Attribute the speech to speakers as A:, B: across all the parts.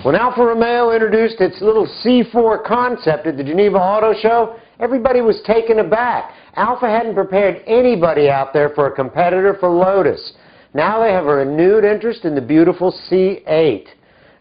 A: When Alfa Romeo introduced its little C4 concept at the Geneva Auto Show, everybody was taken aback. Alfa hadn't prepared anybody out there for a competitor for Lotus. Now they have a renewed interest in the beautiful C8.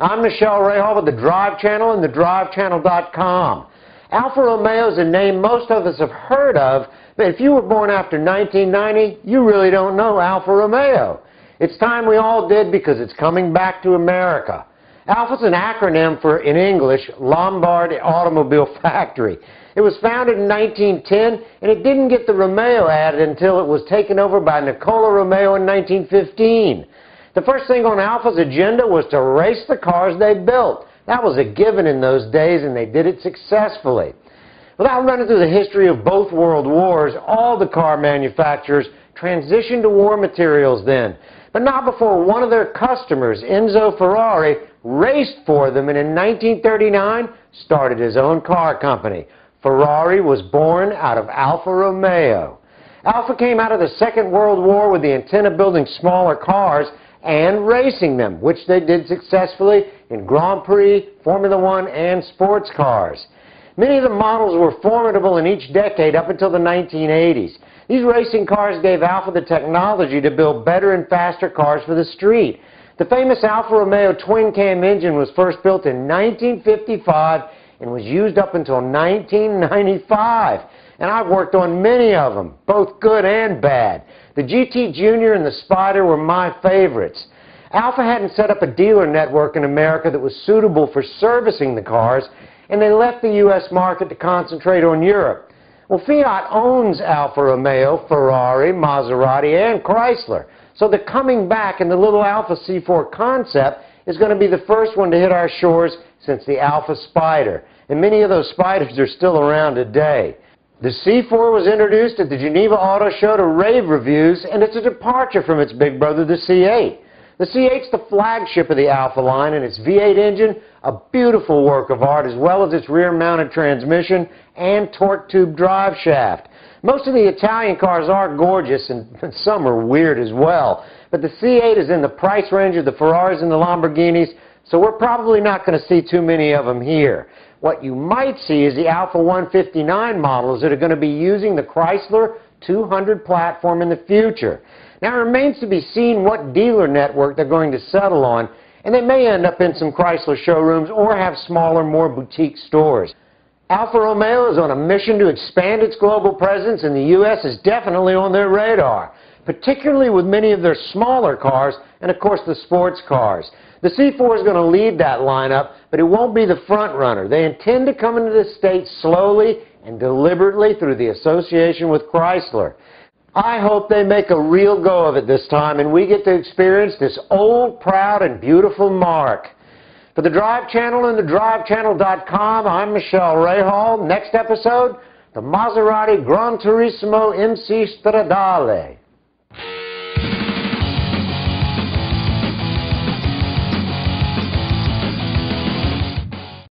A: I'm Michelle Rahal with the Drive Channel and thedrivechannel.com. Alfa Romeo is a name most of us have heard of, but if you were born after 1990, you really don't know Alfa Romeo. It's time we all did because it's coming back to America. Alfa is an acronym for, in English, Lombard Automobile Factory. It was founded in 1910, and it didn't get the Romeo added until it was taken over by Nicola Romeo in 1915. The first thing on Alfa's agenda was to race the cars they built. That was a given in those days, and they did it successfully. Without running through the history of both world wars, all the car manufacturers transitioned to war materials then. But not before one of their customers, Enzo Ferrari, raced for them and in 1939 started his own car company. Ferrari was born out of Alfa Romeo. Alfa came out of the Second World War with the intent of building smaller cars and racing them, which they did successfully in Grand Prix, Formula One, and sports cars. Many of the models were formidable in each decade up until the 1980s. These racing cars gave Alfa the technology to build better and faster cars for the street. The famous Alfa Romeo twin-cam engine was first built in 1955 and was used up until 1995. And I've worked on many of them, both good and bad. The GT Junior and the Spider were my favorites. Alfa hadn't set up a dealer network in America that was suitable for servicing the cars, and they left the U.S. market to concentrate on Europe. Well, Fiat owns Alfa Romeo, Ferrari, Maserati, and Chrysler. So they're coming back, and the little Alfa C4 concept is going to be the first one to hit our shores since the Alfa Spider. And many of those Spiders are still around today. The C4 was introduced at the Geneva Auto Show to rave reviews, and it's a departure from its big brother, the C8. The C8's the flagship of the Alfa line, and its V8 engine, a beautiful work of art, as well as its rear-mounted transmission and torque tube drive shaft. Most of the Italian cars are gorgeous, and some are weird as well. But the C8 is in the price range of the Ferraris and the Lamborghinis, so we're probably not going to see too many of them here. What you might see is the Alfa 159 models that are going to be using the Chrysler 200 platform in the future. Now, it remains to be seen what dealer network they're going to settle on, and they may end up in some Chrysler showrooms or have smaller, more boutique stores. Alfa Romeo is on a mission to expand its global presence, and the U.S. is definitely on their radar, particularly with many of their smaller cars and, of course, the sports cars. The C4 is going to lead that lineup, but it won't be the front runner. They intend to come into the state slowly and deliberately through the association with Chrysler. I hope they make a real go of it this time, and we get to experience this old, proud, and beautiful marque. For the Drive Channel and thedrivechannel.com, I'm Michelle Rahal. Next episode, the Maserati Gran Turismo MC Stradale.